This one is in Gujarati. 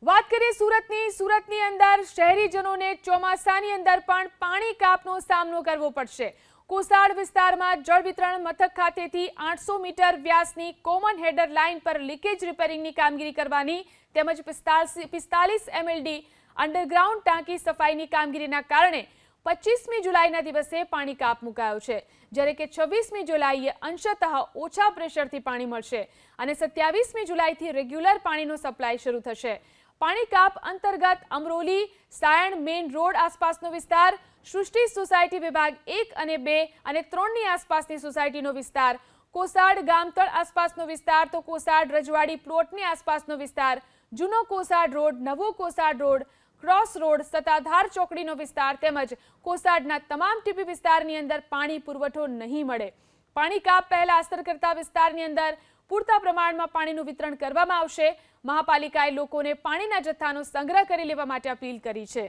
વાત કરીએ સુરતની અંદર શહેરીજનોને ચોમાસાની અંદર પણ પાણી કાપનો સામનો કરવો પડશે। કોસાડ વિસ્તારમાં જળ વિતરણ મથક ખાતેથી 800 મીટર વ્યાસની કોમન હેડર લાઇન પર લીકેજ રિપેરિંગની કામગીરી કરવાની તેમજ 45 MLD અંડરગ્રાઉન્ડ ટાંકી સફાઈની કામગીરીના કારણે 25મી જુલાઈના દિવસે પાણી કાપ મુકાયો છે, જ્યારે કે 26મી જુલાઈએ અંશતઃ ઓછા પ્રેશરથી પાણી મળશે અને 27મી જુલાઈથી રેગ્યુલર પાણીનો સપ્લાય શરૂ થશે। પાણી કાપ અંતર્ગત અમરોલી સાયણ મેઇન રોડ આસપાસનો વિસ્તાર, સૃષ્ટિ સોસાયટી વિભાગ 1 અને 2 અને 3ની આસપાસની સોસાયટીનો વિસ્તાર, કોસાડ ગામતળ આસપાસનો વિસ્તાર, તો કોસાડ રજવાડી પ્લોટની આસપાસનો વિસ્તાર, જૂનો કોસાડ રોડ, નવો Kosad road, cross road, Sattadhar ચોકડીનો વિસ્તાર તેમજ કોસાડના તમામ ટીપી વિસ્તારની અંદર પાણી પુરવઠો નહીં મળે। પાણી કાપ પહેલા અસર કરતા વિસ્તારની અંદર પૂરતા પ્રમાણમાં પાણીનું વિતરણ કરવામાં આવશે। મહાપાલિકાએ લોકોને પાણીના જથ્થાનો સંગ્રહ કરી લેવા માટે અપીલ કરી છે।